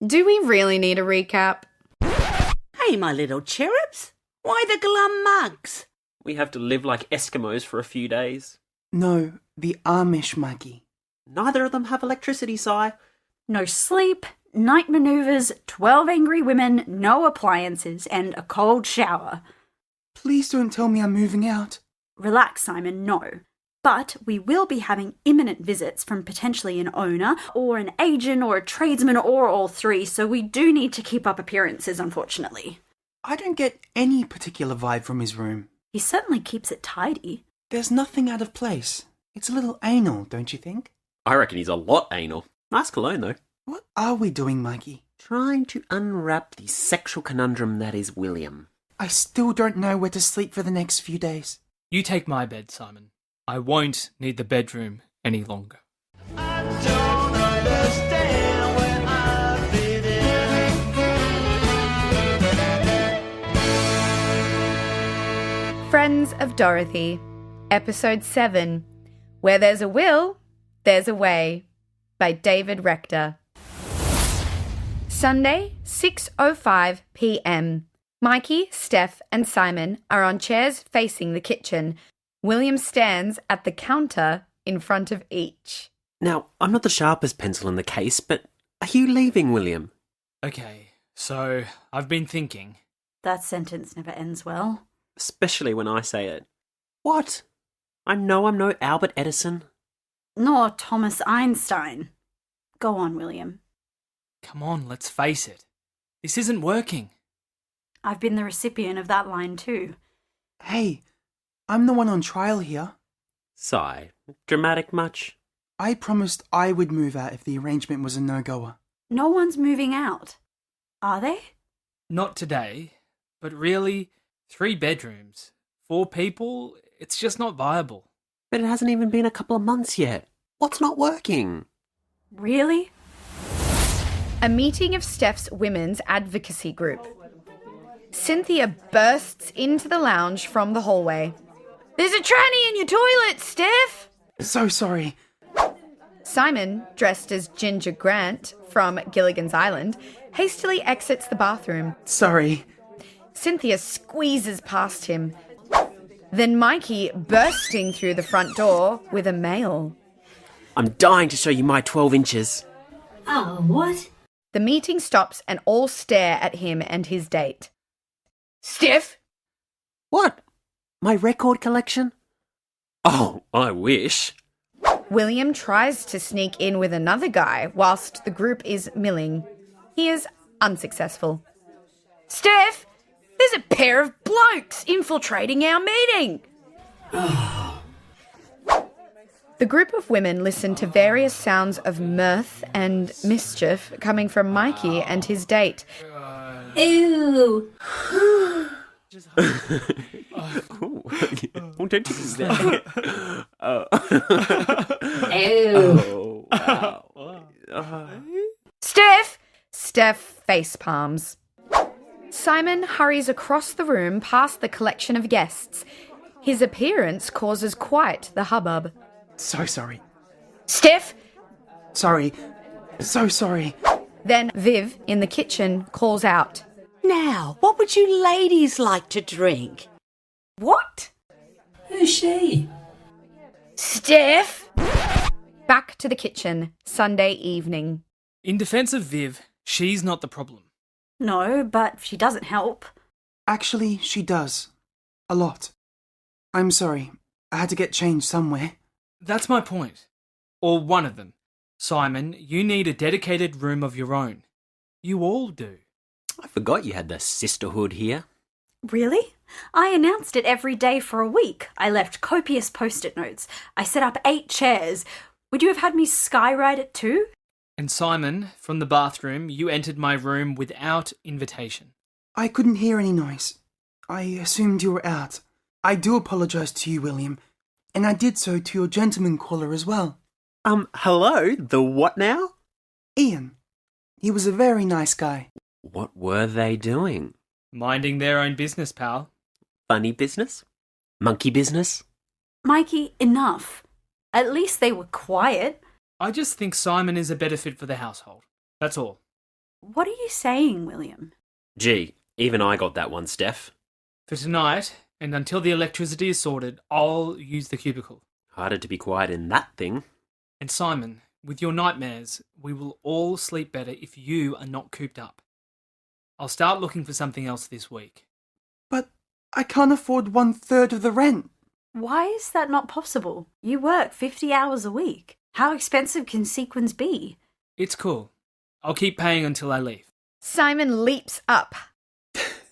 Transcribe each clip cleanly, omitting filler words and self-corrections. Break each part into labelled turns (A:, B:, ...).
A: Do we really need a recap?
B: Hey, my little cherubs. Why the glum mugs?
C: We have to live like Eskimos for a few days.
D: No, the Amish Maggie.
C: Neither of them have electricity, Si.
E: No sleep, night manoeuvres, 12 angry women, no appliances, and a cold shower.
D: Please don't tell me I'm moving out.
E: Relax, Simon, no. But we will be having imminent visits from potentially an owner, or an agent, or a tradesman, or all three, so we do need to keep up appearances, unfortunately.
D: I don't get any particular vibe from his room.
E: He certainly keeps it tidy.
D: There's nothing out of place. It's a little anal, don't you think?
C: I reckon he's a lot anal. Nice cologne, though.
D: What are we doing, Mikey?
C: Trying to unwrap the sexual conundrum that is William.
D: I still don't know where to sleep for the next few days.
F: You take my bed, Simon. I won't need the bedroom any longer.
G: I don't understand when I fit in.
A: Friends of Dorothy, Episode 7, Where There's a Will, There's a Way, by David Rector. Sunday, 6:05 p.m. Mikey, Steph and Simon are on chairs facing the kitchen. William stands at the counter in front of each.
C: Now, I'm not the sharpest pencil in the case, but are you leaving, William?
F: Okay, so I've been thinking.
E: That sentence never ends well.
C: Especially when I say it. What? I know I'm no Albert Edison.
E: Nor Thomas Einstein. Go on, William.
F: Come on, let's face it. This isn't working.
E: I've been the recipient of that line too.
D: Hey, I'm the one on trial here.
C: Sigh. Dramatic much?
D: I promised I would move out if the arrangement was a no-goer.
E: No one's moving out. Are they?
F: Not today, but really, 3 bedrooms, 4 people, it's just not viable.
C: But it hasn't even been a couple of months yet. What's not working?
E: Really?
A: A meeting of Steph's women's advocacy group. Cynthia bursts into the lounge from the hallway. There's a tranny in your toilet, Steph!
D: So sorry.
A: Simon, dressed as Ginger Grant from Gilligan's Island, hastily exits the bathroom.
D: Sorry.
A: Cynthia squeezes past him. Then Mikey bursting through the front door with a mail.
C: I'm dying to show you my 12 inches.
B: Oh, what?
A: The meeting stops and all stare at him and his date. Steph!
C: What? My record collection? Oh, I wish.
A: William tries to sneak in with another guy whilst the group is milling. He is unsuccessful. Steph! There's a pair of blokes infiltrating our meeting! The group of women listen to various sounds of mirth and mischief coming from Mikey and his date.
B: Ew.
C: Oh, don't tease that.
B: Ew.
C: Wow.
A: Steph! Steph face palms. Simon hurries across the room past the collection of guests. His appearance causes quite the hubbub.
D: So sorry.
A: Steph!
D: Sorry. So sorry.
A: Then Viv, in the kitchen, calls out.
B: Now, what would you ladies like to drink?
E: What?
B: Who's she?
A: Steph! Back to the kitchen, Sunday evening.
F: In defence of Viv, she's not the problem.
E: No, but she doesn't help.
D: Actually, she does. A lot. I'm sorry. I had to get changed somewhere.
F: That's my point. Or one of them. Simon, you need a dedicated room of your own. You all do.
C: I forgot you had the sisterhood here.
E: Really? I announced it every day for a week. I left copious post-it notes. I set up 8 chairs. Would you have had me skywrite it too?
F: And Simon, from the bathroom, you entered my room without invitation.
D: I couldn't hear any noise. I assumed you were out. I do apologise to you, William. And I did so to your gentleman caller as well.
C: Hello? The what now?
D: Ian. He was a very nice guy.
C: What were they doing?
F: Minding their own business, pal.
C: Funny business? Monkey business?
E: Mikey, enough. At least they were quiet.
F: I just think Simon is a better fit for the household. That's all.
E: What are you saying, William?
C: Gee, even I got that one, Steph.
F: For tonight, and until the electricity is sorted, I'll use the cubicle.
C: Harder to be quiet in that thing.
F: And Simon, with your nightmares, we will all sleep better if you are not cooped up. I'll start looking for something else this week.
D: But I can't afford 1/3 of the rent.
E: Why is that not possible? You work 50 hours a week. How expensive can sequins be?
F: It's cool. I'll keep paying until I leave.
A: Simon leaps up,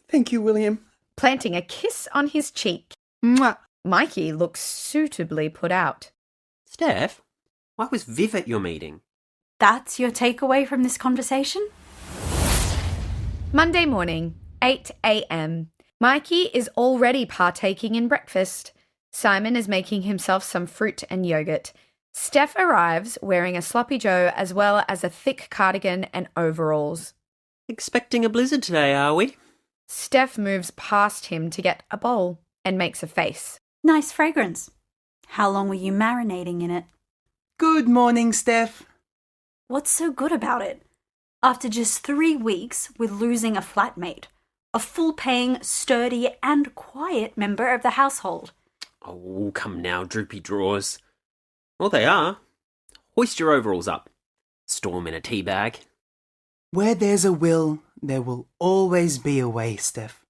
D: Thank you, William.
A: planting a kiss on his cheek.
D: Mwah.
A: Mikey looks suitably put out.
C: Steph, why was Viv at your meeting?
E: That's your takeaway from this conversation?
A: Monday morning, 8 a.m. Mikey is already partaking in breakfast. Simon is making himself some fruit and yogurt. Steph arrives wearing a sloppy joe as well as a thick cardigan and overalls.
C: Expecting a blizzard today, are we?
A: Steph moves past him to get a bowl and makes a face.
E: Nice fragrance. How long were you marinating in it?
D: Good morning, Steph.
E: What's so good about it? After just 3 weeks with losing a flatmate, a full-paying, sturdy and quiet member of the household.
C: Oh, come now, droopy drawers. Well, they are. Hoist your overalls up. Storm in a tea bag.
D: Where there's a will, there will always be a way, Steph.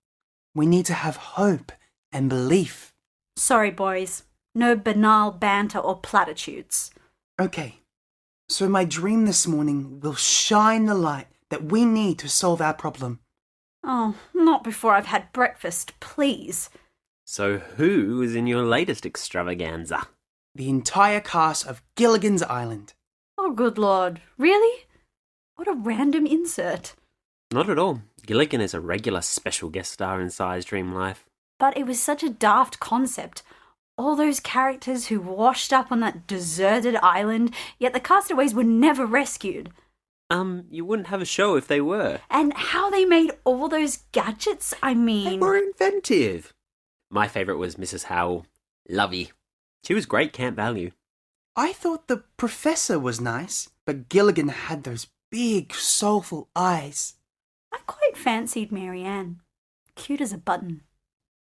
D: We need to have hope and belief.
E: Sorry, boys. No banal banter or platitudes.
D: Okay, so my dream this morning will shine the light that we need to solve our problem.
E: Oh, not before I've had breakfast, please.
C: So who is in your latest extravaganza?
D: The entire cast of Gilligan's Island.
E: Oh, good lord. Really? What a random insert.
C: Not at all. Gilligan is a regular special guest star in Si's Dream Life.
E: But it was such a daft concept. All those characters who washed up on that deserted island, yet the castaways were never rescued.
C: You wouldn't have a show if they were.
E: And how they made all those gadgets, I mean...
C: They were inventive. My favourite was Mrs. Howell. Lovey. She was great camp value.
D: I thought the professor was nice, but Gilligan had those big, soulful eyes.
E: I quite fancied Marianne. Cute as a button.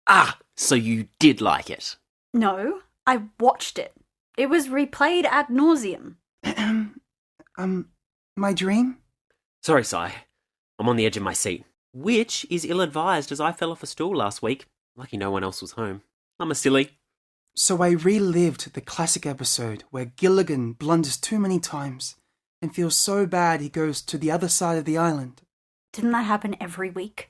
C: Ah, so you did like it.
E: No, I watched it. It was replayed ad nauseum.
D: My dream?
C: Sorry, Si. I'm on the edge of my seat. Which is ill-advised as I fell off a stool last week. Lucky no one else was home. I'm a silly.
D: So I relived the classic episode where Gilligan blunders too many times and feels so bad he goes to the other side of the island.
E: Didn't that happen every week?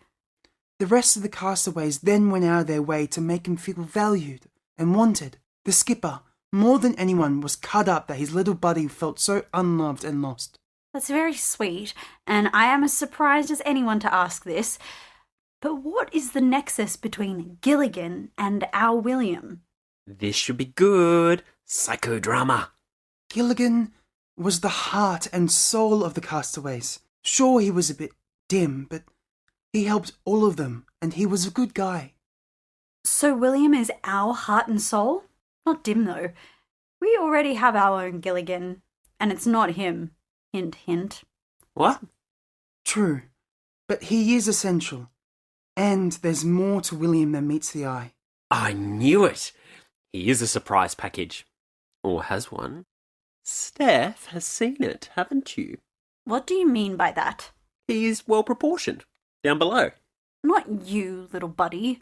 D: The rest of the castaways then went out of their way to make him feel valued and wanted. The skipper, more than anyone, was cut up that his little buddy felt so unloved and lost.
E: That's very sweet, and I am as surprised as anyone to ask this. But what is the nexus between Gilligan and our William?
C: This should be good. Psychodrama.
D: Gilligan was the heart and soul of the castaways. Sure, he was a bit dim, but he helped all of them, and he was a good guy.
E: So William is our heart and soul? Not dim, though. We already have our own Gilligan, and it's not him. Hint, hint.
C: What?
D: True, but he is essential. And there's more to William than meets the eye.
C: I knew it. He is a surprise package. Or has one. Steph has seen it, haven't you?
E: What do you mean by that?
C: He is well proportioned. Down below.
E: Not you, little buddy.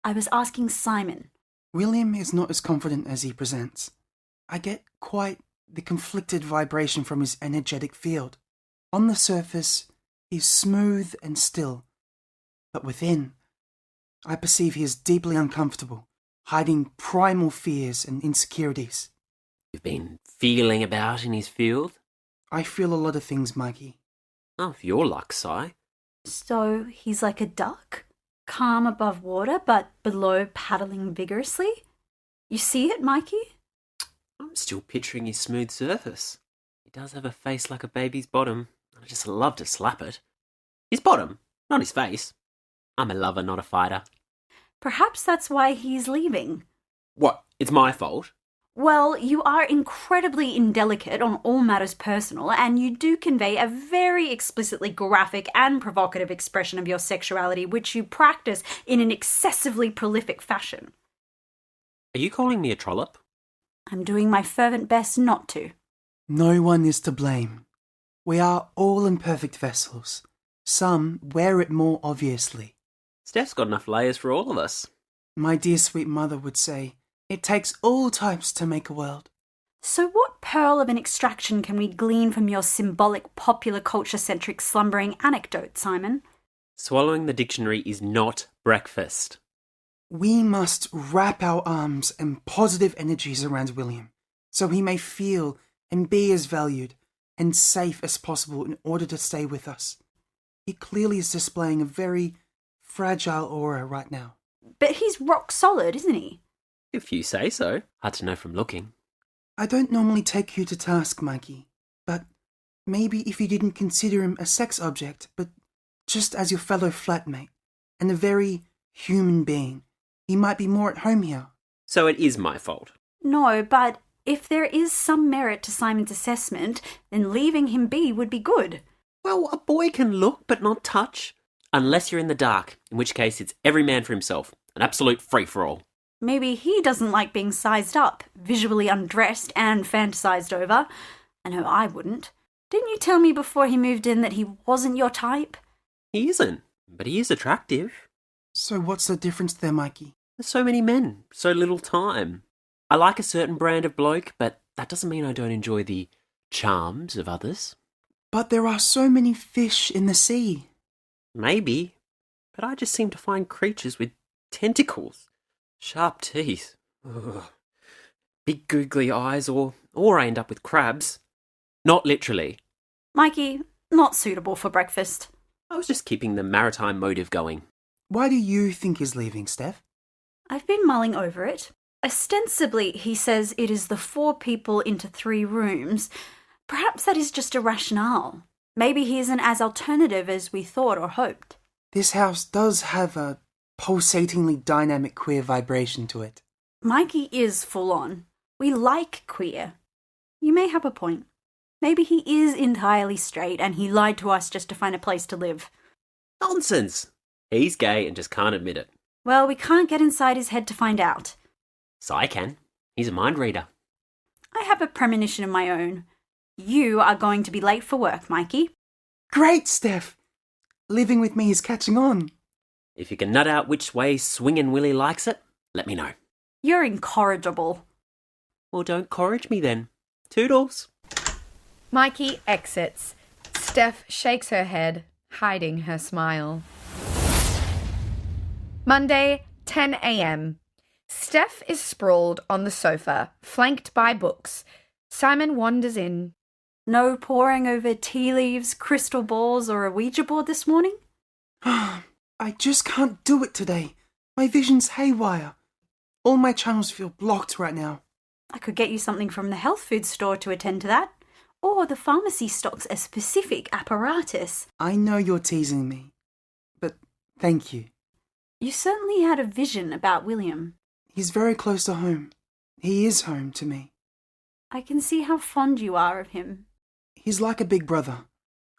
E: I was asking Simon.
D: William is not as confident as he presents. I get quite the conflicted vibration from his energetic field. On the surface, he's smooth and still. But within, I perceive he is deeply uncomfortable, hiding primal fears and insecurities.
C: You've been feeling about in his field?
D: I feel a lot of things, Mikey.
C: Oh, for your luck, Si.
E: So he's like a duck? Calm above water, but below paddling vigorously? You see it, Mikey?
C: I'm still picturing his smooth surface. He does have a face like a baby's bottom. I just love to slap it. His bottom, not his face. I'm a lover, not a fighter.
E: Perhaps that's why he's leaving.
C: What? It's my fault?
E: Well, you are incredibly indelicate on all matters personal, and you do convey a very explicitly graphic and provocative expression of your sexuality, which you practice in an excessively prolific fashion.
C: Are you calling me a trollop?
E: I'm doing my fervent best not to.
D: No one is to blame. We are all imperfect vessels. Some wear it more obviously.
C: Steph's got enough layers for all of us.
D: My dear sweet mother would say, it takes all types to make a world.
E: So what pearl of an extraction can we glean from your symbolic, popular culture-centric slumbering anecdote, Simon?
C: Swallowing the dictionary is not breakfast.
D: We must wrap our arms and positive energies around William, so he may feel and be as valued and safe as possible in order to stay with us. He clearly is displaying a very fragile aura right now.
E: But he's rock solid, isn't he?
C: If you say so. Hard to know from looking.
D: I don't normally take you to task, Mikey, but maybe if you didn't consider him a sex object, but just as your fellow flatmate and a very human being, he might be more at home here.
C: So it is my fault.
E: No, but if there is some merit to Simon's assessment, then leaving him be would be good.
C: Well, a boy can look but not touch. Unless you're in the dark, in which case it's every man for himself. An absolute free-for-all.
E: Maybe he doesn't like being sized up, visually undressed and fantasized over. I know I wouldn't. Didn't you tell me before he moved in that he wasn't your type?
C: He isn't, but he is attractive.
D: So what's the difference there, Mikey?
C: There's so many men, so little time. I like a certain brand of bloke, but that doesn't mean I don't enjoy the charms of others.
D: But there are so many fish in the sea.
C: Maybe, but I just seem to find creatures with tentacles, sharp teeth, big googly eyes, or I end up with crabs. Not literally.
E: Mikey, not suitable for breakfast.
C: I was just keeping the maritime motive going.
D: Why do you think he's leaving, Steph?
E: I've been mulling over it. Ostensibly, he says it is the 4 people into 3 rooms. Perhaps that is just a rationale. Maybe he isn't as alternative as we thought or hoped.
D: This house does have a pulsatingly dynamic queer vibration to it.
E: Mikey is full on. We like queer. You may have a point. Maybe he is entirely straight and he lied to us just to find a place to live.
C: Nonsense! He's gay and just can't admit it.
E: Well, we can't get inside his head to find out.
C: So I can. He's a mind reader.
E: I have a premonition of my own. You are going to be late for work, Mikey.
D: Great, Steph! Living with me is catching on.
C: If you can nut out which way Swingin' Willie likes it, let me know.
E: You're incorrigible.
C: Well, don't corrige me then. Toodles.
A: Mikey exits. Steph shakes her head, hiding her smile. Monday, 10 a.m. Steph is sprawled on the sofa, flanked by books. Simon wanders in.
E: No poring over tea leaves, crystal balls, or a Ouija board this morning?
D: I just can't do it today. My vision's haywire. All my channels feel blocked right now.
E: I could get you something from the health food store to attend to that. Or the pharmacy stocks a specific apparatus.
D: I know you're teasing me, but thank you.
E: You certainly had a vision about William.
D: He's very close to home. He is home to me.
E: I can see how fond you are of him.
D: He's like a big brother,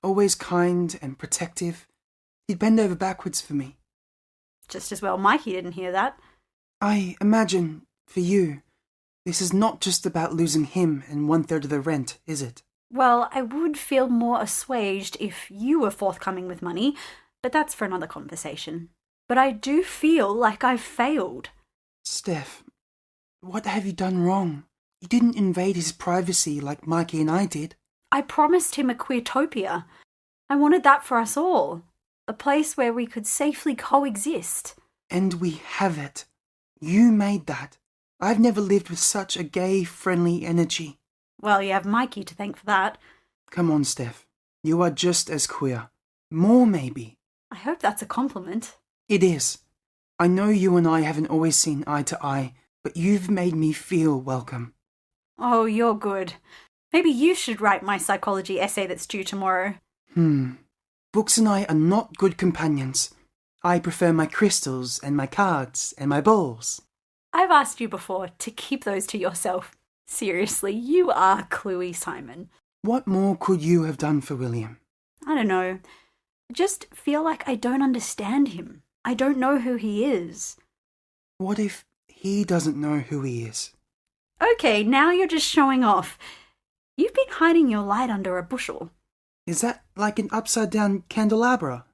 D: always kind and protective. He'd bend over backwards for me.
E: Just as well Mikey didn't hear that.
D: I imagine, for you, this is not just about losing him and 1/3 of the rent, is it?
E: Well, I would feel more assuaged if you were forthcoming with money, but that's for another conversation. But I do feel like I've failed.
D: Steph, what have you done wrong? You didn't invade his privacy like Mikey and I did.
E: I promised him a Queertopia. I wanted that for us all. A place where we could safely coexist.
D: And we have it. You made that. I've never lived with such a gay, friendly energy.
E: Well, you have Mikey to thank for that.
D: Come on, Steph. You are just as queer. More, maybe.
E: I hope that's a compliment.
D: It is. I know you and I haven't always seen eye to eye, but you've made me feel welcome.
E: Oh, you're good. Maybe you should write my psychology essay that's due tomorrow.
D: Books and I are not good companions. I prefer my crystals and my cards and my balls.
E: I've asked you before to keep those to yourself. Seriously, you are cluey, Simon.
D: What more could you have done for William?
E: I don't know. Just feel like I don't understand him. I don't know who he is.
D: What if he doesn't know who he is?
E: Okay, now you're just showing off. You've been hiding your light under a bushel.
D: Is that like an upside-down candelabra?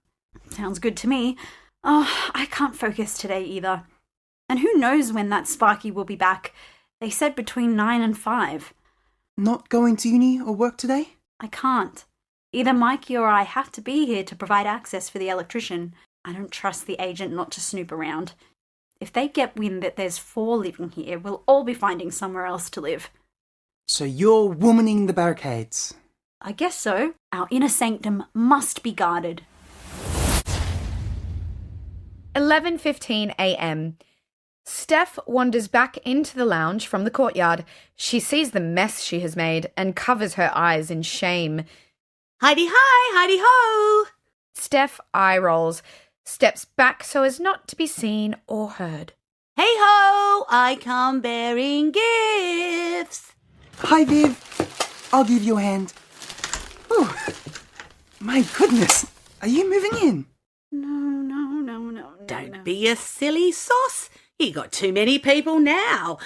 E: Sounds good to me. Oh, I can't focus today either. And who knows when that Sparky will be back. They said between 9 and 5.
D: Not going to uni or work today?
E: I can't. Either Mikey or I have to be here to provide access for the electrician. I don't trust the agent not to snoop around. If they get wind that there's 4 living here, we'll all be finding somewhere else to live.
D: So you're womaning the barricades.
E: I guess so. Our inner sanctum must be guarded.
A: 11:15 a.m. Steph wanders back into the lounge from the courtyard. She sees the mess she has made and covers her eyes in shame.
B: Hidey-hi, hidey-ho!
A: Steph eye rolls, steps back so as not to be seen or heard.
B: Hey-ho, I come bearing gifts.
D: Hi, Viv. I'll give you a hand. Oh, my goodness. Are you moving in?
E: No.
B: Don't be a silly sauce. You got too many people now.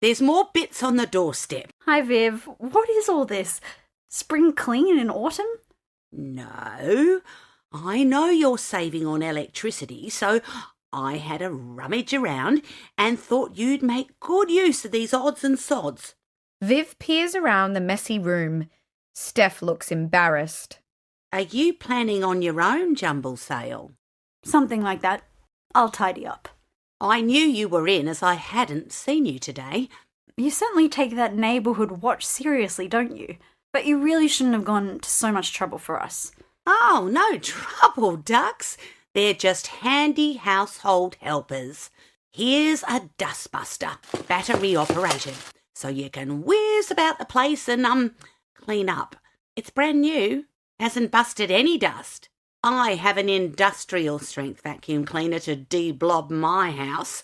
B: There's more bits on the doorstep.
E: Hi, Viv. What is all this? Spring clean in autumn?
B: No, I know you're saving on electricity, so I had a rummage around and thought you'd make good use of these odds and sods.
A: Viv peers around the messy room. Steph looks embarrassed.
B: Are you planning on your own jumble sale?
E: Something like that. I'll tidy up.
B: I knew you were in as I hadn't seen you today.
E: You certainly take that neighbourhood watch seriously, don't you? But you really shouldn't have gone to so much trouble for us.
B: Oh, no trouble, ducks. They're just handy household helpers. Here's a dustbuster, battery operated, so you can whiz about the place and, clean up. It's brand new, hasn't busted any dust. I have an industrial strength vacuum cleaner to de-blob my house.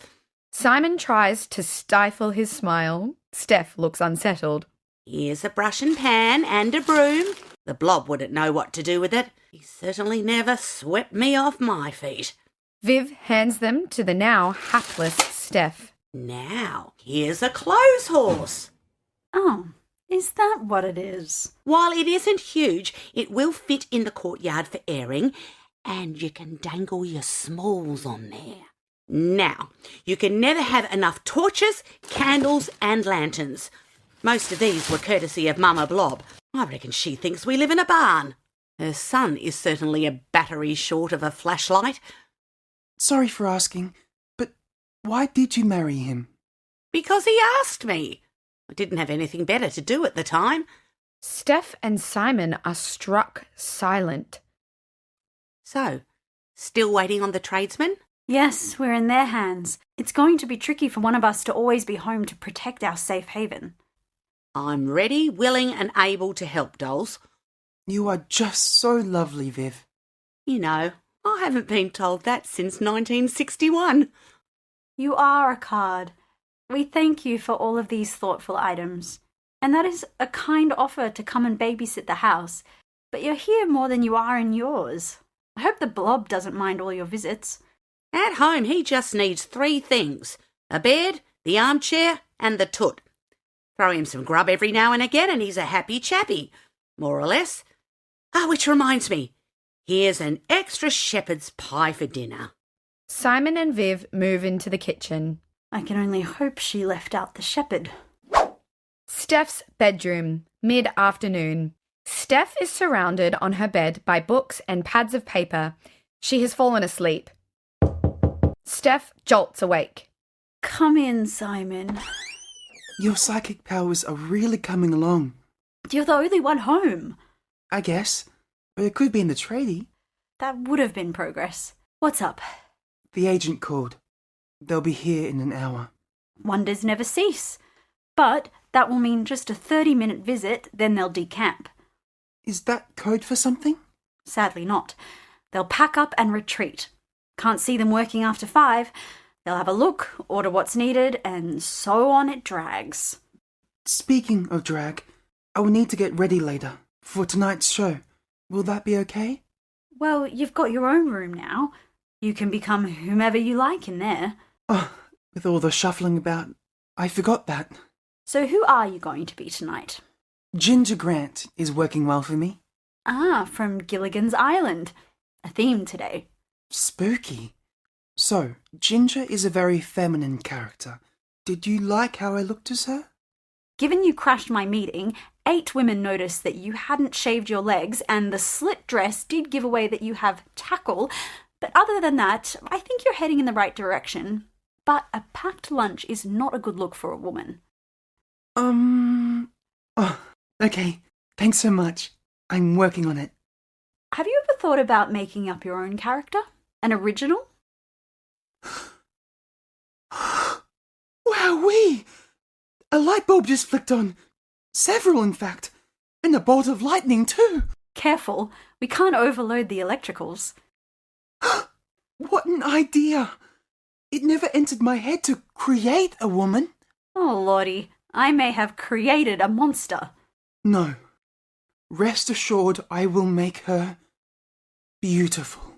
A: Simon tries to stifle his smile. Steph looks unsettled.
B: Here's a brush and pan and a broom. The blob wouldn't know what to do with it. He certainly never swept me off my feet.
A: Viv hands them to the now hapless Steph.
B: Now, here's a clothes horse.
E: Oh, is that what it is?
B: While it isn't huge, it will fit in the courtyard for airing, and you can dangle your smalls on there. Now, you can never have enough torches, candles and lanterns. Most of these were courtesy of Mama Blob. I reckon she thinks we live in a barn. Her son is certainly a battery short of a flashlight.
D: Sorry for asking, but why did you marry him?
B: Because he asked me. I didn't have anything better to do at the time.
A: Steph and Simon are struck silent.
B: So, still waiting on the tradesman?
E: Yes, we're in their hands. It's going to be tricky for one of us to always be home to protect our safe haven.
B: I'm ready, willing and able to help, dolls.
D: You are just so lovely, Viv.
B: You know, I haven't been told that since 1961.
E: You are a card. We thank you for all of these thoughtful items. And that is a kind offer to come and babysit the house. But you're here more than you are in yours. I hope the blob doesn't mind all your visits.
B: At home, he just needs 3 things. A bed, the armchair and the toot. Throw him some grub every now and again and he's a happy chappy, more or less. Which reminds me, here's an extra shepherd's pie for dinner.
A: Simon and Viv move into the kitchen.
E: I can only hope she left out the shepherd.
A: Steph's bedroom, mid-afternoon. Steph is surrounded on her bed by books and pads of paper. She has fallen asleep. Steph jolts awake.
E: Come in, Simon.
D: Your psychic powers are really coming along.
E: You're the only one home.
D: I guess. But it could be in the tradie.
E: That would have been progress. What's up?
D: The agent called. They'll be here in an hour.
E: Wonders never cease. But that will mean just a 30-minute visit, then they'll decamp.
D: Is that code for something?
E: Sadly not. They'll pack up and retreat. Can't see them working after 5. They'll have a look, order what's needed, and so on it drags.
D: speaking of drag, I will need to get ready later for tonight's show. Will that be okay?
E: Well, you've got your own room now. You can become whomever you like in there.
D: Oh, with all the shuffling about, I forgot that.
E: So who are you going to be tonight?
D: Ginger Grant is working well for me.
E: Ah, from Gilligan's Island. A theme today.
D: Spooky. So, Ginger is a very feminine character. Did you like how I looked as her?
E: Given you crashed my meeting, 8 women noticed that you hadn't shaved your legs, and the slit dress did give away that you have tackle. But other than that, I think you're heading in the right direction. But a packed lunch is not a good look for a woman.
D: Oh, okay. Thanks so much. I'm working on it.
E: Have you ever thought about making up your own character? An original?
D: Wowee! A light bulb just flicked on. Several, in fact. And a bolt of lightning, too.
E: Careful, we can't overload the electricals.
D: What an idea! It never entered my head to create a woman.
E: Oh, Lordy, I may have created a monster.
D: No. Rest assured I will make her beautiful.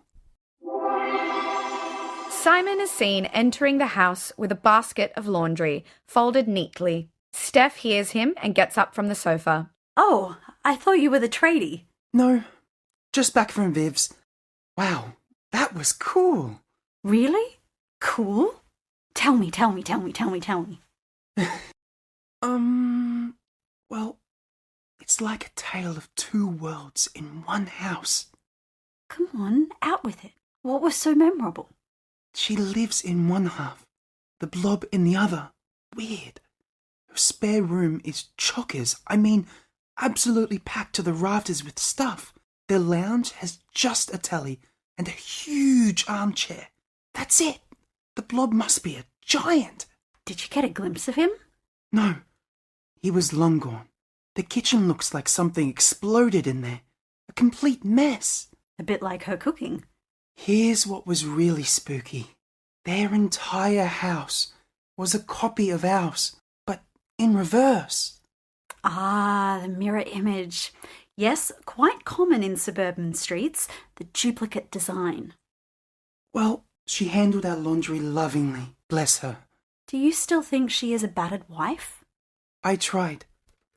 A: Simon is seen entering the house with a basket of laundry, folded neatly. Steph hears him and gets up from the sofa.
E: Oh, I thought you were the tradie.
D: No, just back from Viv's. Wow, that was cool.
E: Really? Cool? Tell me.
D: Well, it's like a tale of 2 worlds in one house.
E: Come on, out with it. What was so memorable?
D: She lives in one half, the blob in the other. Weird. Her spare room is chockers. I mean, absolutely packed to the rafters with stuff. Their lounge has just a telly and a huge armchair. That's it. The blob must be a giant.
E: Did you get a glimpse of him?
D: No, he was long gone. The kitchen looks like something exploded in there. A complete mess.
E: A bit like her cooking.
D: Here's what was really spooky. Their entire house was a copy of ours, but in reverse.
E: Ah, the mirror image. Yes, quite common in suburban streets, the duplicate design.
D: Well, she handled our laundry lovingly, bless her.
E: Do you still think she is a battered wife?
D: I tried.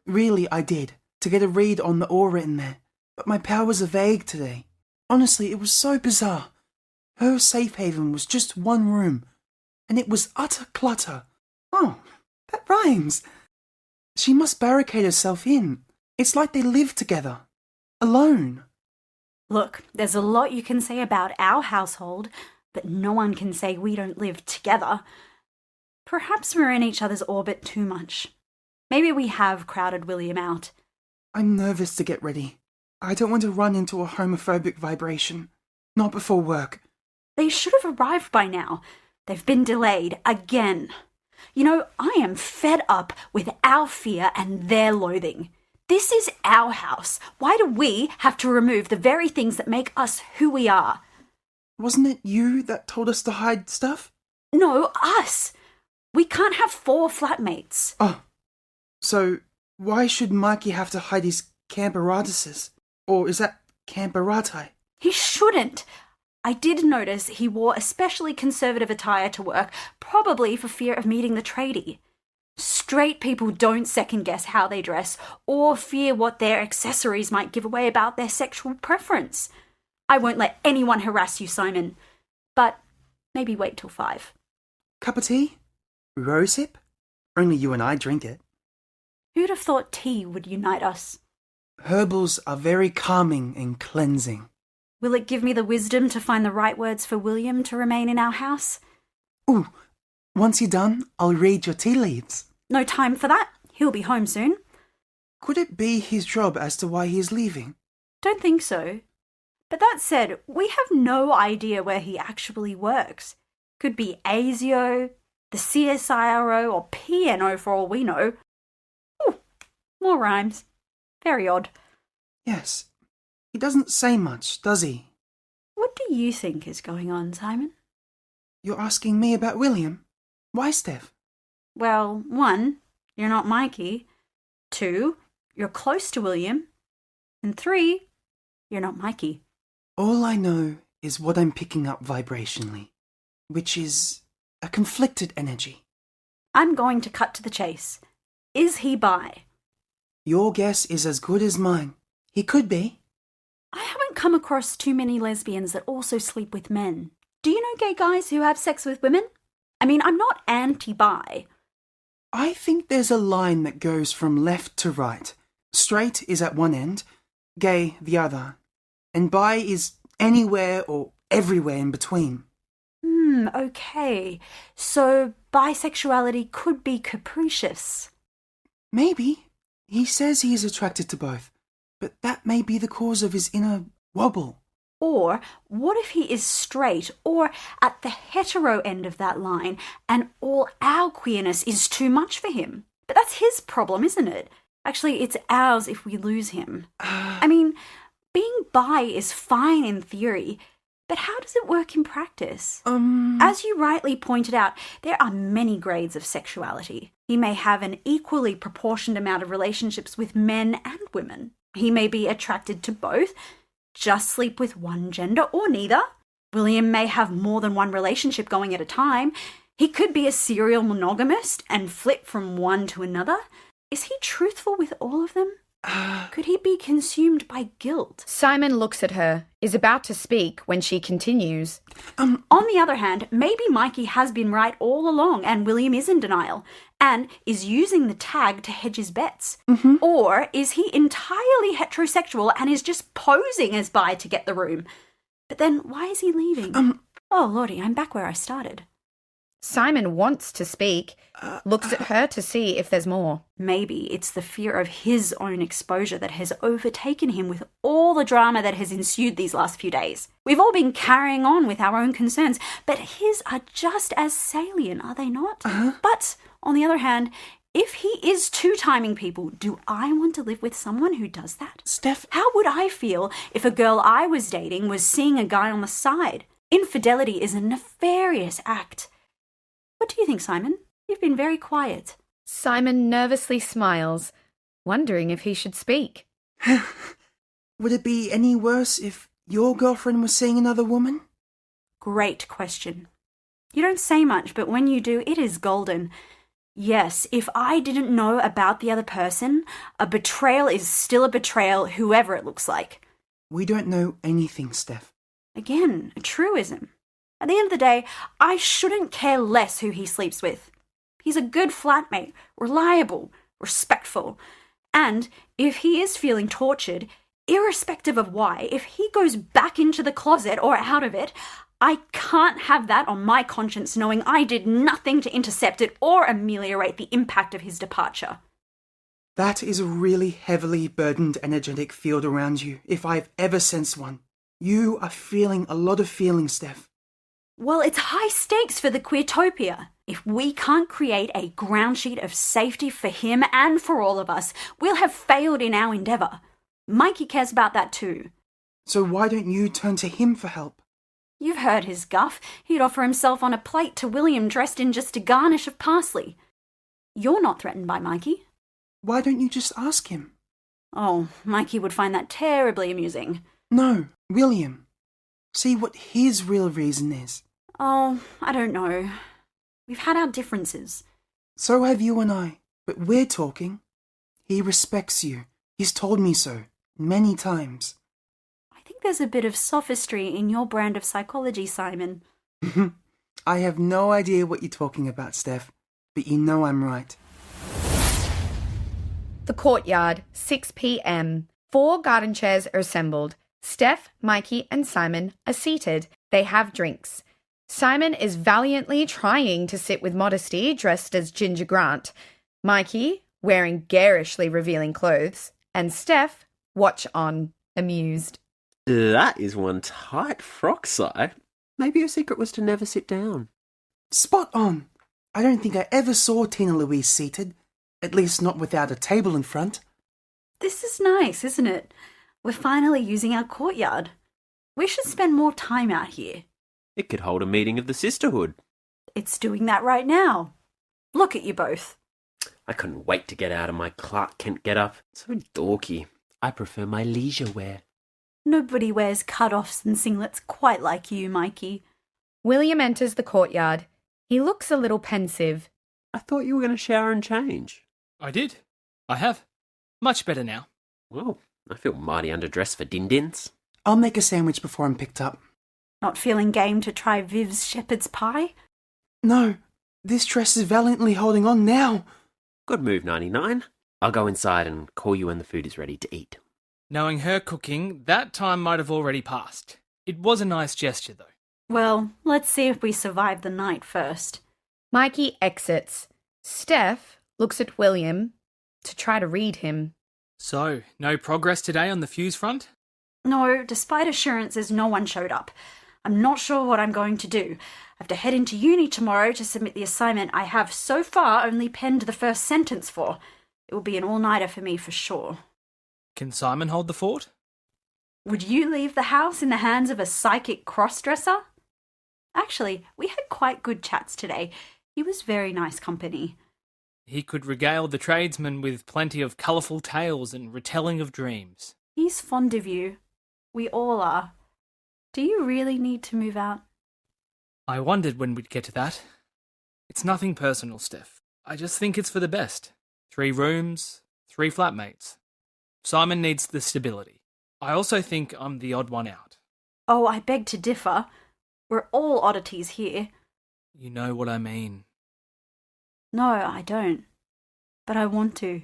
D: Really, I did, to get a read on the aura in there, but my powers are vague today. Honestly, it was so bizarre. Her safe haven was just one room, and it was utter clutter. Oh, that rhymes. She must barricade herself in. It's like they live together. Alone.
E: Look, there's a lot you can say about our household, but no one can say we don't live together. Perhaps we're in each other's orbit too much. Maybe we have crowded William out.
D: I'm nervous to get ready. I don't want to run into a homophobic vibration. Not before work.
E: They should have arrived by now. They've been delayed again. You know, I am fed up with our fear and their loathing. This is our house. Why do we have to remove the very things that make us who we are?
D: Wasn't it you that told us to hide stuff?
E: No, us. We can't have 4 flatmates.
D: Oh, so why should Mikey have to hide his camperatises? Or is that camperati?
E: He shouldn't. I did notice he wore especially conservative attire to work, probably for fear of meeting the tradie. Straight people don't second-guess how they dress or fear what their accessories might give away about their sexual preference. I won't let anyone harass you, Simon. But maybe wait till 5.
D: Cup of tea? Rosehip? Only you and I drink it.
E: Who'd have thought tea would unite us?
D: Herbals are very calming and cleansing.
E: Will it give me the wisdom to find the right words for William to remain in our house?
D: Ooh, once you're done, I'll read your tea leaves.
E: No time for that. He'll be home soon.
D: Could it be his job as to why he is leaving?
E: Don't think so. But that said, we have no idea where he actually works. Could be ASIO, the CSIRO, or PNO for all we know. Ooh, more rhymes. Very odd.
D: Yes. He doesn't say much, does he?
E: What do you think is going on, Simon?
D: You're asking me about William? Why, Steph?
E: Well, 1, you're not Mikey. 2, you're close to William. And 3, you're not Mikey.
D: All I know is what I'm picking up vibrationally, which is a conflicted energy.
E: I'm going to cut to the chase. Is he bi?
D: Your guess is as good as mine. He could be.
E: I haven't come across too many lesbians that also sleep with men. Do you know gay guys who have sex with women? I mean, I'm not anti-bi.
D: I think there's a line that goes from left to right. Straight is at one end, gay the other, and bi is anywhere or everywhere in between.
E: Okay. So bisexuality could be capricious.
D: Maybe. He says he is attracted to both, but that may be the cause of his inner wobble.
E: Or what if he is straight or at the hetero end of that line and all our queerness is too much for him? But that's his problem, isn't it? Actually, it's ours if we lose him. I mean, being bi is fine in theory, but how does it work in practice? As you rightly pointed out, there are many grades of sexuality. He may have an equally proportioned amount of relationships with men and women. He may be attracted to both, just sleep with one gender or neither. William may have more than one relationship going at a time. He could be a serial monogamist and flip from one to another. Is he truthful with all of them? Could he be consumed by guilt?
A: Simon looks at her, is about to speak when she continues.
E: On the other hand, maybe Mikey has been right all along and William is in denial and is using the tag to hedge his bets. Or is he entirely heterosexual and is just posing as bi to get the room? But then why is he leaving? Oh, Lordy, I'm back where I started.
A: Simon wants to speak, looks at her to see if there's more.
E: Maybe it's the fear of his own exposure that has overtaken him with all the drama that has ensued these last few days. We've all been carrying on with our own concerns, but his are just as salient, are they not? But, on the other hand, if he is two-timing people, do I want to live with someone who does that?
D: Steph,
E: How would I feel if a girl I was dating was seeing a guy on the side? Infidelity is a nefarious act. What do you think, Simon? You've been very quiet.
A: Simon nervously smiles, wondering if he should speak.
D: would it be any worse if your girlfriend was seeing another woman?
E: Great question. You don't say much, but when you do, it is golden. Yes, if I didn't know about the other person, a betrayal is still a betrayal, whoever it looks like.
D: We don't know anything, Steph.
E: Again, a truism. At the end of the day, I shouldn't care less who he sleeps with. He's a good flatmate, reliable, respectful. And if he is feeling tortured, irrespective of why, if he goes back into the closet or out of it, I can't have that on my conscience knowing I did nothing to intercept it or ameliorate the impact of his departure.
D: That is a really heavily burdened energetic field around you, if I've ever sensed one. You are feeling a lot of feelings, Steph.
E: Well, it's high stakes for the Queertopia. If we can't create a ground sheet of safety for him and for all of us, we'll have failed in our endeavour. Mikey cares about that too.
D: So why don't you turn to him for help?
E: You've heard his guff. He'd offer himself on a plate to William dressed in just a garnish of parsley. You're not threatened by Mikey.
D: Why don't you just ask him?
E: Oh, Mikey would find that terribly amusing.
D: No, William. See what his real reason is.
E: Oh, I don't know. We've had our differences.
D: So have you and I, but we're talking. He respects you. He's told me so, many times.
E: I think there's a bit of sophistry in your brand of psychology, Simon.
D: I have no idea what you're talking about, Steph, but you know I'm right.
A: The courtyard, 6 p.m. 4 garden chairs are assembled. Steph, Mikey, and Simon are seated. They have drinks. Simon is valiantly trying to sit with modesty, dressed as Ginger Grant. Mikey, wearing garishly revealing clothes. And Steph, watch on, amused.
C: That is one tight frock, Si. Maybe your secret was to never sit down.
D: Spot on. I don't think I ever saw Tina Louise seated, at least not without a table in front.
E: This is nice, isn't it? We're finally using our courtyard. We should spend more time out here.
C: It could hold a meeting of the sisterhood.
E: It's doing that right now. Look at you both.
C: I couldn't wait to get out of my Clark Kent get-up. So dorky. I prefer my leisure wear.
E: Nobody wears cut-offs and singlets quite like you, Mikey.
A: William enters the courtyard. He looks a little pensive.
C: I thought you were going to shower and change.
F: I did. I have. Much better now.
C: Well, I feel mighty underdressed for din-dins.
D: I'll make a sandwich before I'm picked up.
E: Not feeling game to try Viv's shepherd's pie?
D: No, this dress is valiantly holding on now.
C: Good move, 99. I'll go inside and call you when the food is ready to eat.
F: Knowing her cooking, that time might have already passed. It was a nice gesture, though.
E: Well, let's see if we survive the night first.
A: Mikey exits. Steph looks at William to try to read him.
F: So, no progress today on the fuse front?
E: No, despite assurances, no one showed up. I'm not sure what I'm going to do. I have to head into uni tomorrow to submit the assignment I have so far only penned the first sentence for. It will be an all-nighter for me for sure.
F: Can Simon hold the fort?
E: Would you leave the house in the hands of a psychic cross-dresser? Actually, we had quite good chats today. He was very nice company.
F: He could regale the tradesmen with plenty of colourful tales and retelling of dreams.
E: He's fond of you. We all are. Do you really need to move out?
F: I wondered when we'd get to that. It's nothing personal, Steph. I just think it's for the best. 3 rooms, 3 flatmates. Simon needs the stability. I also think I'm the odd one out.
E: Oh, I beg to differ. We're all oddities here.
F: You know what I mean.
E: No, I don't. But I want to.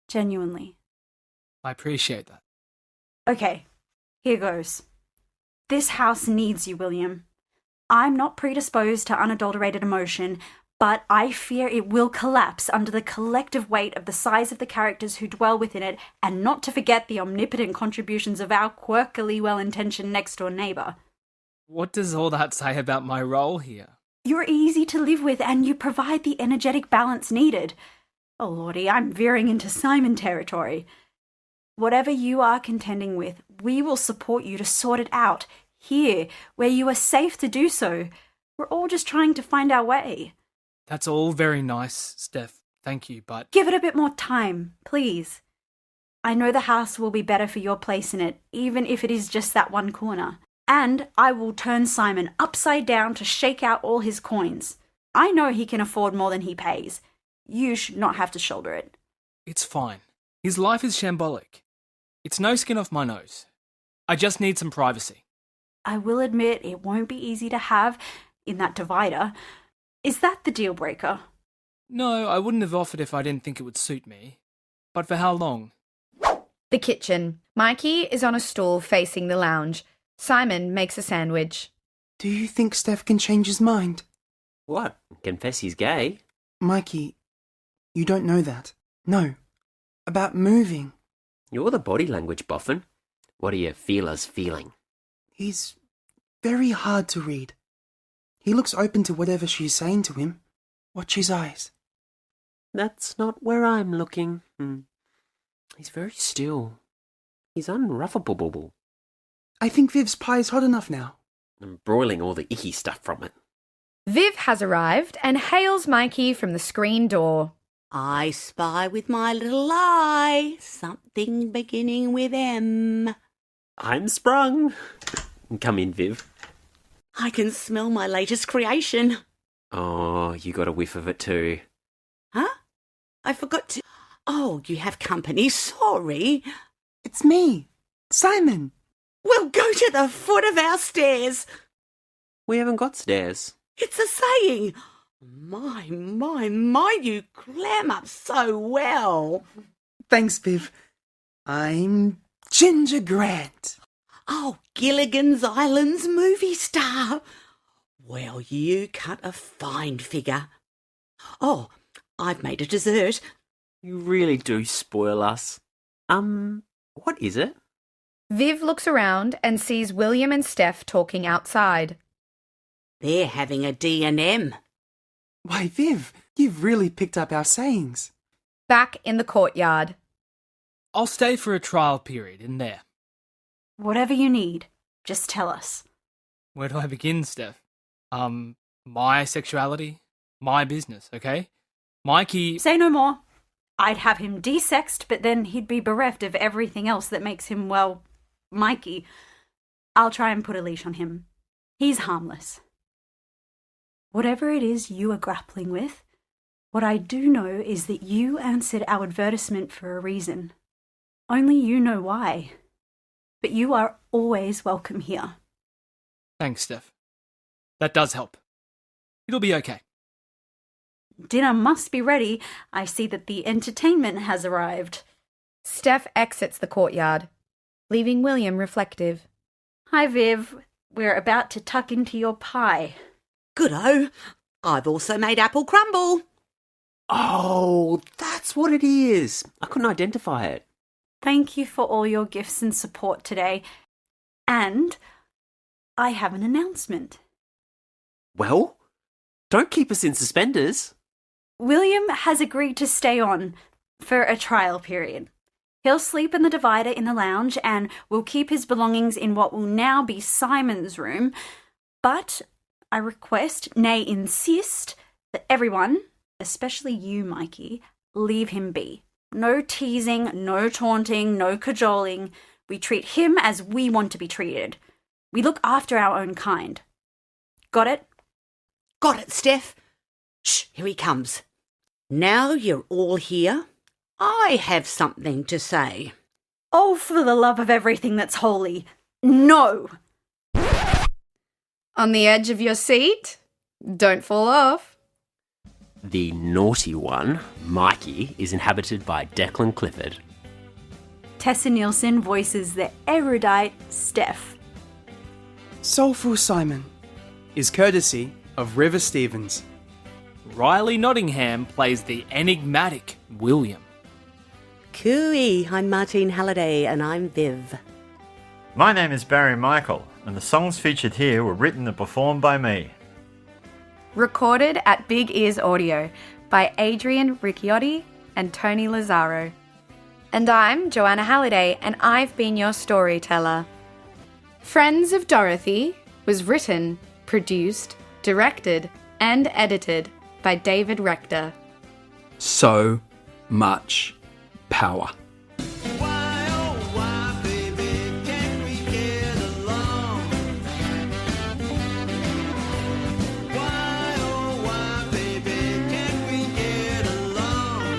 E: Genuinely.
F: I appreciate that.
E: Okay, here goes. This house needs you, William. I'm not predisposed to unadulterated emotion, but I fear it will collapse under the collective weight of the size of the characters who dwell within it, and not to forget the omnipotent contributions of our quirkily well-intentioned next-door neighbour.
F: What does all that say about my role here?
E: You're easy to live with, and you provide the energetic balance needed. Oh lordy, I'm veering into Simon territory. Whatever you are contending with, we will support you to sort it out, here, where you are safe to do so. We're all just trying to find our way.
F: That's all very nice, Steph. Thank you, but...
E: Give it a bit more time, please. I know the house will be better for your place in it, even if it is just that one corner. And I will turn Simon upside down to shake out all his coins. I know he can afford more than he pays. You should not have to shoulder it.
F: It's fine. His life is shambolic. It's no skin off my nose. I just need some privacy.
E: I will admit it won't be easy to have in that divider. Is that the deal breaker?
F: No, I wouldn't have offered if I didn't think it would suit me. But for how long?
A: The kitchen. Mikey is on a stool facing the lounge. Simon makes a sandwich.
D: Do you think Steph can change his mind?
C: What? Confess he's gay?
D: Mikey, you don't know that. No. About moving.
C: You're the body language boffin. What are your feelers feeling?
D: He's very hard to read. He looks open to whatever she's saying to him. Watch his eyes.
C: That's not where I'm looking. He's very still. He's unruffable.
D: I think Viv's pie is hot enough now.
C: I'm broiling all the icky stuff from it.
A: Viv has arrived and hails Mikey from the screen door.
B: I spy with my little eye something beginning with M.
C: I'm sprung. Come in, Viv.
B: I can smell my latest creation.
C: Oh, you got a whiff of it too.
B: Huh? I forgot to... Oh, you have company. Sorry.
D: It's me, Simon.
B: We'll go to the foot of our stairs.
C: We haven't got stairs.
B: It's a saying. My, you clam up so well.
D: Thanks, Viv. I'm Ginger Grant.
B: Oh, Gilligan's Island's movie star. Well, you cut a fine figure. Oh, I've made a dessert.
C: You really do spoil us. What is it?
A: Viv looks around and sees William and Steph talking outside.
B: They're having a D&M.
D: Why, Viv, you've really picked up our sayings.
A: Back in the courtyard.
F: I'll stay for a trial period in there.
E: Whatever you need, just tell us.
F: Where do I begin, Steph? My sexuality, my business, okay? Mikey,
E: Say no more. I'd have him desexed, but then he'd be bereft of everything else that makes him, well, Mikey. I'll try and put a leash on him. He's harmless. Whatever it is you are grappling with, what I do know is that you answered our advertisement for a reason. Only you know why. But you are always welcome here.
F: thanks, Steph. That does help. It'll be okay.
E: Dinner must be ready. I see that the entertainment has arrived.
A: Steph exits the courtyard, leaving William reflective.
E: Hi, Viv. We're about to tuck into your pie.
B: Good-o. I've also made apple crumble.
C: Oh, that's what it is. I couldn't identify it.
E: Thank you for all your gifts and support today. And I have an announcement.
C: Well, don't keep us in suspenders.
E: William has agreed to stay on for a trial period. He'll sleep in the divider in the lounge and will keep his belongings in what will now be Simon's room. But I request, nay insist, that everyone, especially you, Mikey, leave him be. No teasing, no taunting, no cajoling. We treat him as we want to be treated. We look after our own kind. Got it?
B: Got it, Steph. Shh, here he comes. Now you're all here, I have something to say.
E: Oh, for the love of everything that's holy, no!
A: On the edge of your seat? Don't fall off.
C: The naughty one, Mikey, is inhabited by Declan Clifford.
E: Tessa Nielsen voices the erudite Steph.
D: Soulful Simon is courtesy of River Stevens.
F: Riley Nottingham plays the enigmatic William.
B: Cooey, I'm Martine Halliday and I'm Viv.
H: My name is Barry Michael, and the songs featured here were written and performed by me.
A: Recorded at Big Ears Audio by Adrian Ricciotti and Tony Lazaro. And I'm Joanna Halliday, and I've been your storyteller. Friends of Dorothy was written, produced, directed, and edited by David Rector.
I: So much power.
G: Why, oh, why, baby, can't we get along? Why, oh, why, baby, can't we get along?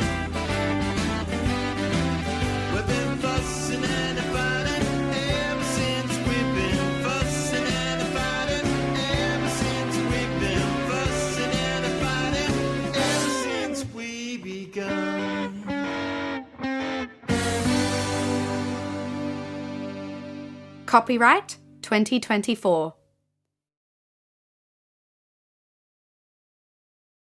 G: We've been fussing and fighting ever since we've been fussing and fighting ever since we've been fussing and fighting ever since we begun.
A: Copyright 2024.